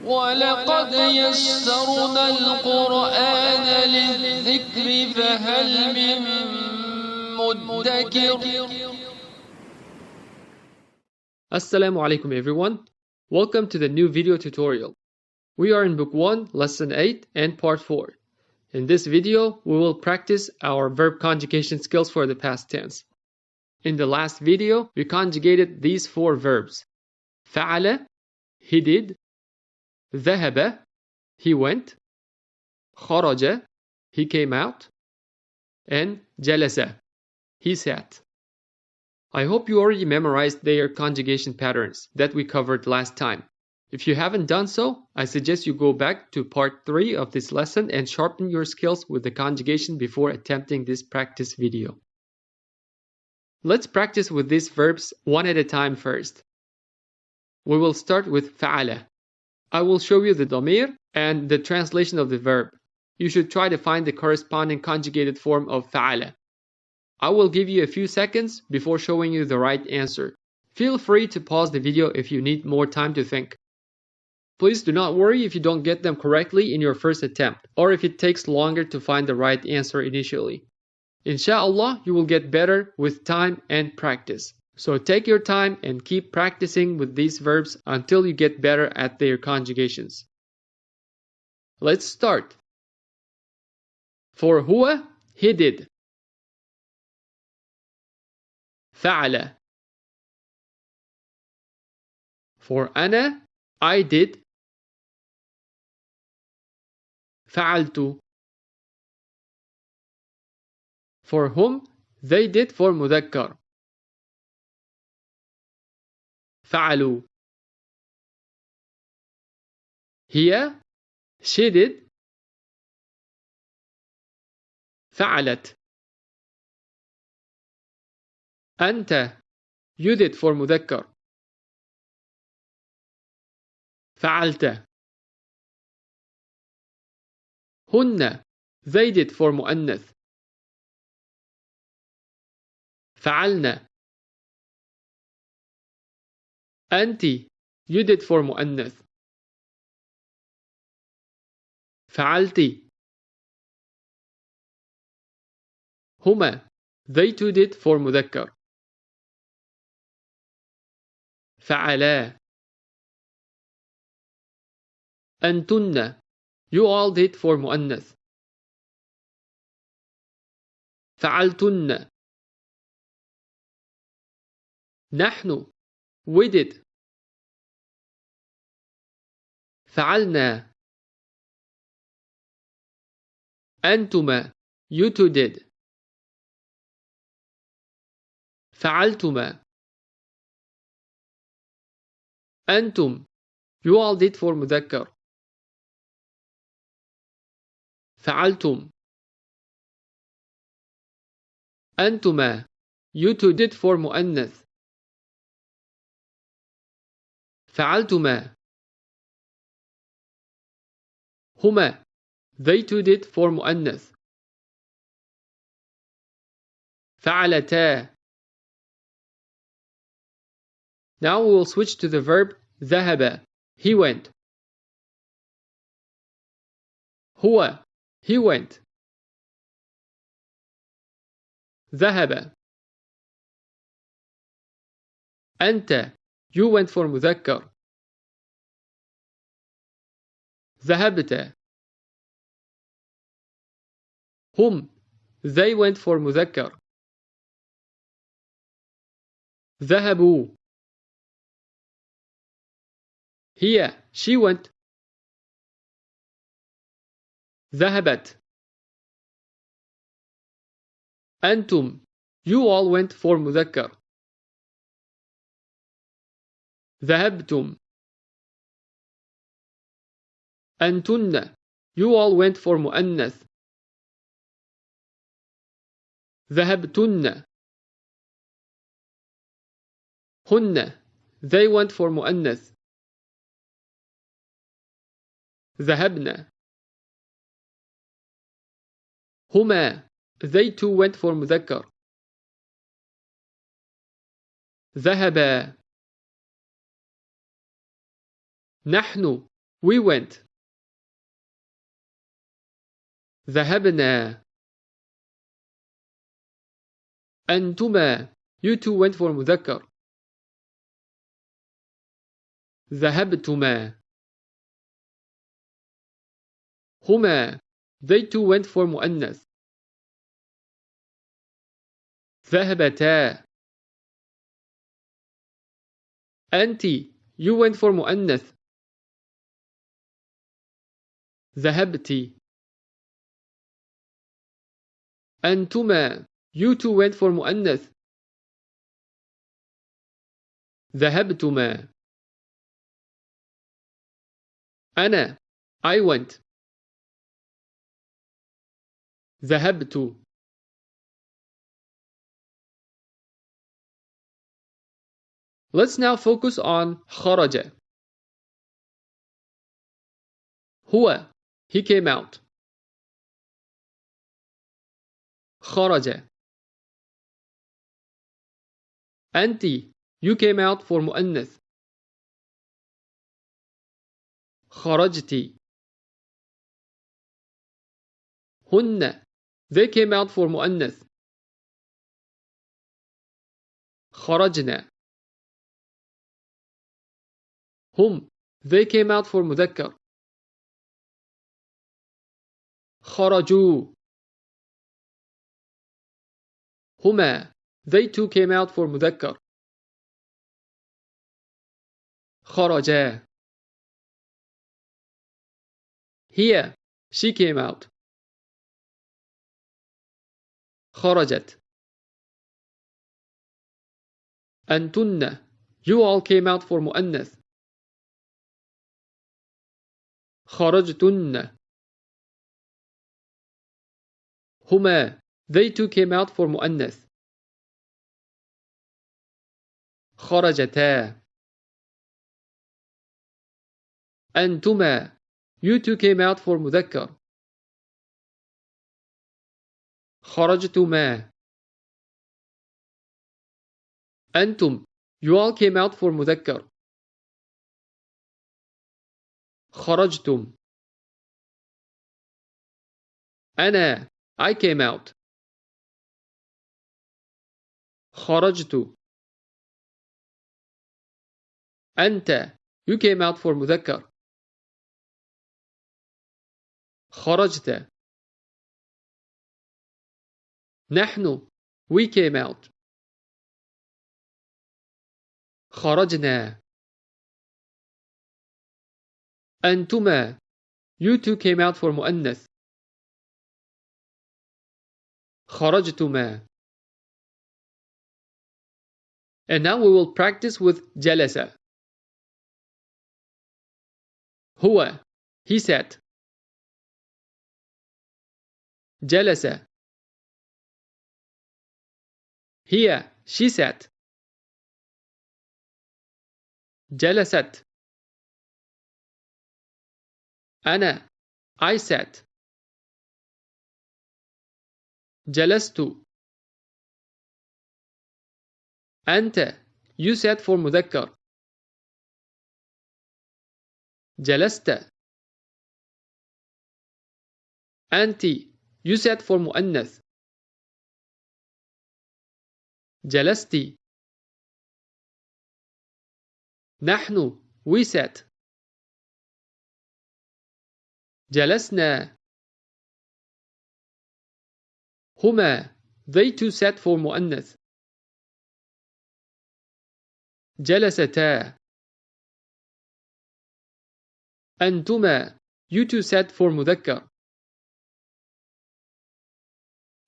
وَلَقَدْ يَسَّرْنَا الْقُرْآنَ لِلذِّكْرِ فَهَلْ مِن مُّدَّكِرٍ. Assalamu alaikum everyone. Welcome to the new video tutorial. We are in Book 1, Lesson 8 and Part 4. In this video, we will practice our verb conjugation skills for the past tense. In the last video, we conjugated these 4 verbs. فَعَلَ, he did. ذَهَبَ, he went. kharaja, he came out. And jalasa, he sat. I hope you already memorized their conjugation patterns that we covered last time. If you haven't done so, I suggest you go back to part 3 of this lesson and sharpen your skills with the conjugation before attempting this practice video. Let's practice with these verbs one at a time first. We will start with فَعَلَ. I will show you the damir and the translation of the verb. You should try to find the corresponding conjugated form of فَعَلَ. I will give you a few seconds before showing you the right answer. Feel free to pause the video if you need more time to think. Please do not worry if you don't get them correctly in your first attempt, or if it takes longer to find the right answer initially. Inshallah, you will get better with time and practice. So take your time and keep practicing with these verbs until you get better at their conjugations. Let's start. For huwa, he did. فعل. For أنا, I did. فعلت. For whom, they did for مذكر. فعلوا. هي, she did. فعلت. أنت, you did for مذكر. فعلت. هن, they did for مؤنث. فعلنا. أنت, you did for مؤنث. فعلتِ. هما, they too did for مذكر. فعلا. أنتن, you all did for مؤنث. فعلتن. نحن, we did. فعلنا. أنتما, you two did. فعلتما. أنتم, you all did for مذكر. فعلتم. أنتما, you two did for مؤنث. فعلتما. هما, they two did for مؤنث. فعلتا. Now we will switch to the verb ذهب, he went. هو, he went. ذهب. أنت, you went for مذكر. ذهبت. هم, they went for مذكر. ذهبوا. هي, she went. ذهبت. أنتم, you all went for مذكر. ذهبتم. أنتن, you all went for مؤنث. ذهبتن. هن, they went for مؤنث. ذهبنا. هما, they too went for مذكر. ذهبا. نحن, we went. ذهبنا. أنتما, you two went for مذكر. ذهبتما. هما, they two went for مؤنث. ذهبتا. أنت, you went for مؤنث. ذهبتِ. أنتما, you two went for مؤنث. ذهبتما. أنا, I went. ذهبت. Let's now focus on kharaja. هو, he came out. خرج. أنت, you came out for مؤنث. خرجتِ. هن, they came out for مؤنث. خرجنا. هم, they came out for مذكر. خرجوا. هما, they two came out for مذكر. خرجا. هي, she came out. خرجت. أنتن, you all came out for مؤنث. خرجتن. هما, they two came out for مؤنث. خرجتا. أنتما, you two came out for مذكر. خرجتما. أنتم, you all came out for مذكر. خرجتم. أنا, I came out. خرجت. أنت, you came out for مذكر. خرجت. نحن, we came out. خرجنا. أنتما, you two came out for مؤنث. خرجتما. And now we will practice with jalasa. هو, he sat. جلس. هي, she sat. جلست. أنا, I sat. جلست. أنت, you sat for مذكر. جلست. أنت, you sat for مؤنث. جلست. نحن, we sat. جلسنا. هما, they two sat for مؤنث. جلستا. أنتما, you two sat for مذكر.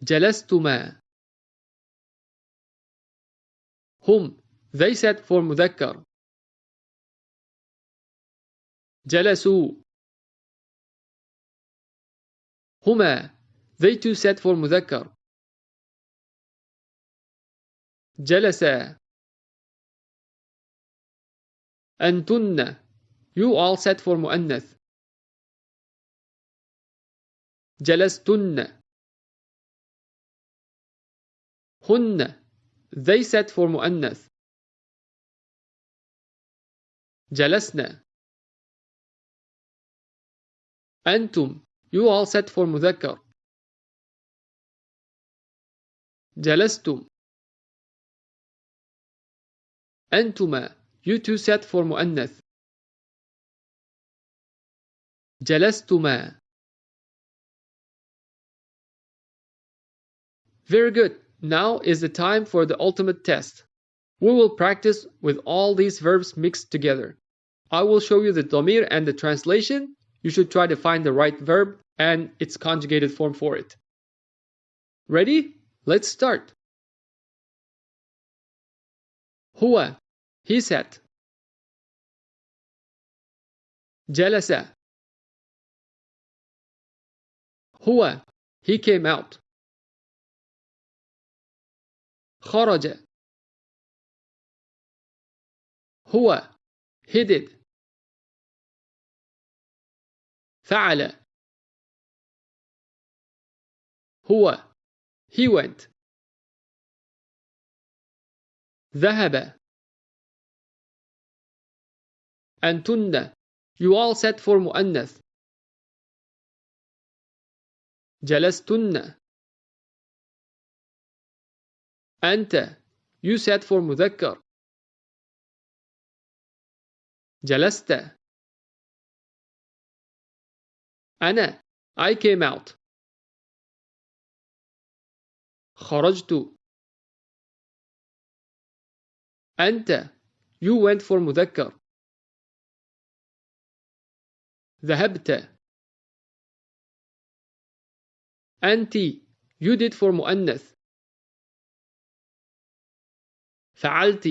جلستما. هم, they sat for مذكر. جلسوا. هما, they two sat for مذكر. جلسا. أنتن, you all sat for مؤنث. جلستن. هن, they sat for مؤنث. جلسنا. أنتم, you all set for مذكر. جلستم. أنتما, you two set for مؤنث. جلستما. Very good. Now is the time for the ultimate test. We will practice with all these verbs mixed together. I will show you the dhamir and the translation. You should try to find the right verb and its conjugated form for it. Ready? Let's start. هو, he sat. جلس. هو, he came out. خرج. هو, he did. فعل. هو, he went. ذهب. أنتن, you all set for مؤنث. جلستن. أنت, you set for مذكر. جلست. أنا, I came out. خرجت. أنت, you went for مذكر. ذهبت. أنت, you did for مؤنث. فعلت.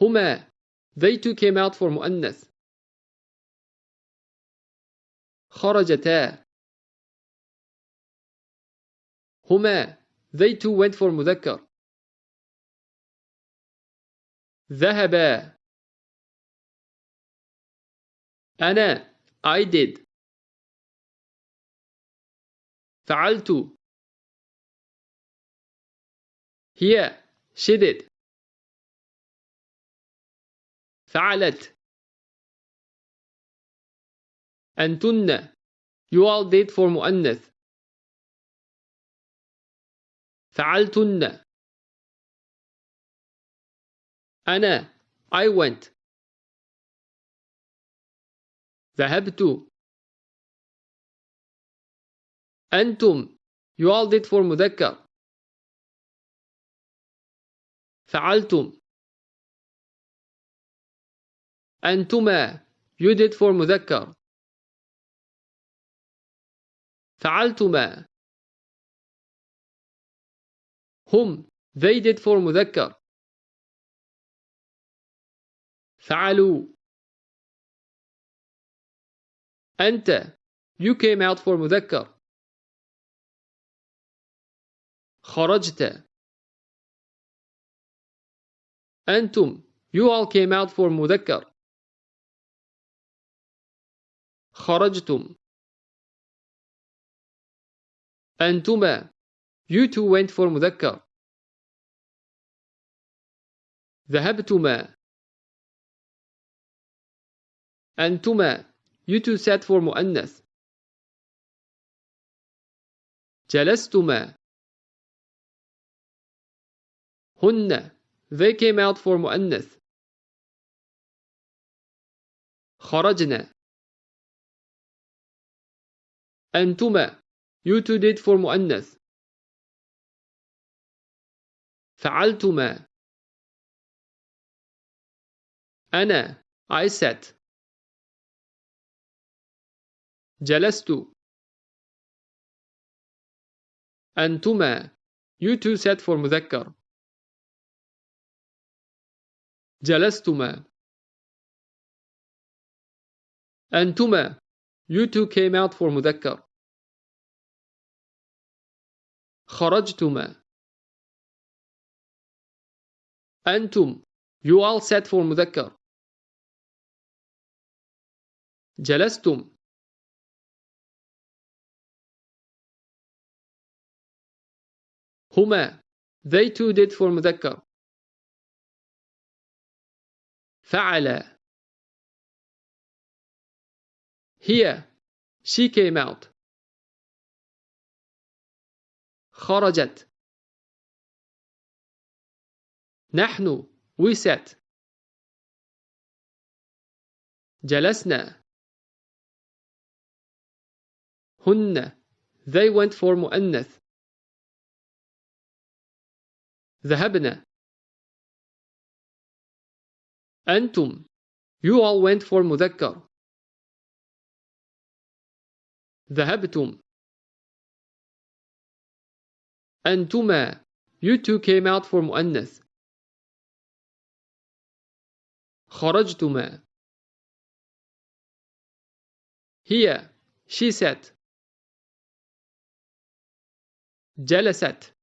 هما, they two came out for مؤنث. خرجتا. هما, they two went for مذكر. ذهبا. أنا, I did. فعلت. هي, she did. فعلت. أنتن, you all did for مؤنث. فعلتن. أنا, I went. ذهبت. أنتم, you all did for مذكر. فعلتم. أنتما, you did for مذكر. فعلتما. هم, they did for مذكر. فعلوا. أنت, you came out for مذكر. خرجت. أنتم, you all came out for مذكر. خرجتم. أنتما, you two went for مذكر. ذهبتما. أنتما, you two sat for مؤنث. جلستما. هن, they came out for مؤنث. خرجنا. أنتما, you two did for مؤنث. فعلتما. أنا, I sat. جلست. أنتما, you two sat for مذكر. جلستما. أنتما, you two came out for مذكر. خرجتما. أنتم, you all sat for مذكر. جلستم. هما, they two did for مذكر. فعل. هي, she came out. خرجت. نحن, we sat. جلسنا. هن, they went for مؤنث. ذهبنا. أنتم, you all went for مذكر. ذهبتم. أنتما, you two came out for مؤنث. خرجتما. هي, she sat. جلست.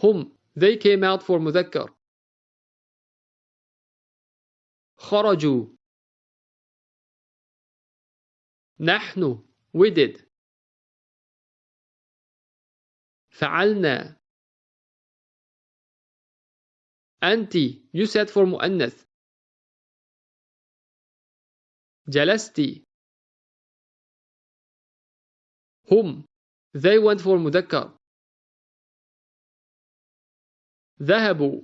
هم, they came out for مذكر. خرجوا. نحن, we did. فعلنا. أنت, you sat for مؤنث. جلستي. هم, they went for مذكر. ذهبوا.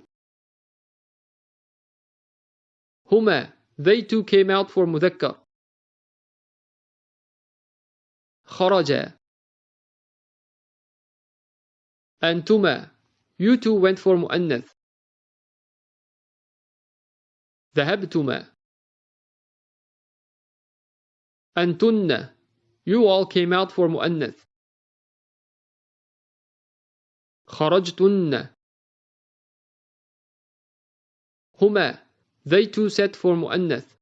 هما, they two came out for مذكر. خرجا. أنتما, you two went for مؤنث. ذهبتما. أنتن, you all came out for مؤنث. خرجتن. هما, they two sat for مؤنث.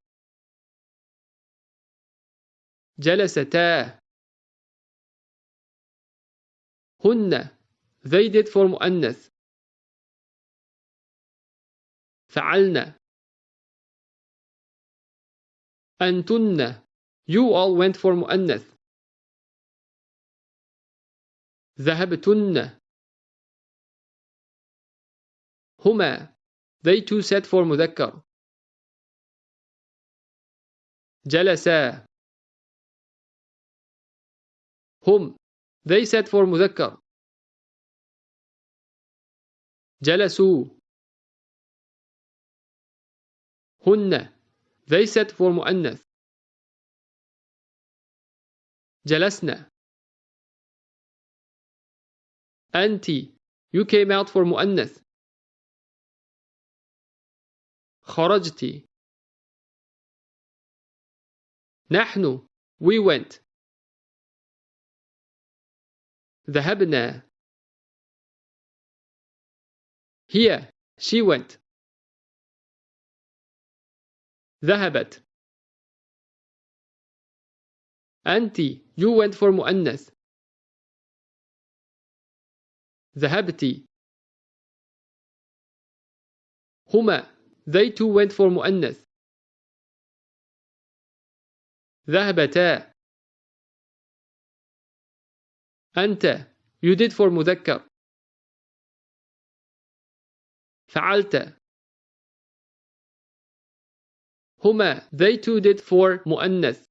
جلستا. هن, they did for مؤنث. فعلنا. أنتن, you all went for مؤنث. ذهبتن. هما, they two sat for مذكر. جلسا. هم, they sat for مذكر. جلسوا. هن, they sat for مؤنث. جلسنا. أنت, you came out for مؤنث. خرجتي. نحن, we went. ذهبنا. هي, she went. ذهبت. أنت, you went for مؤنث. ذهبتي. هما, they two went for مؤنث. ذهبتا. أنت, you did for مذكر. فعلت. هما, they two did for مؤنث.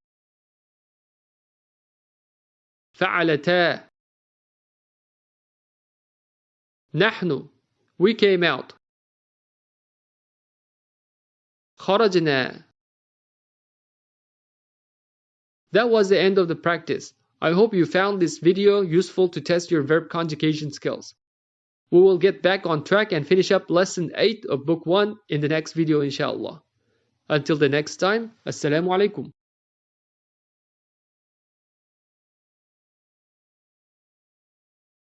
فعلتا. نحن, we came out. خرجنا. That was the end of the practice. I hope you found this video useful to test your verb conjugation skills. We will get back on track and finish up Lesson 8 of Book 1 in the next video, inshallah. Until the next time, Assalamu alaikum.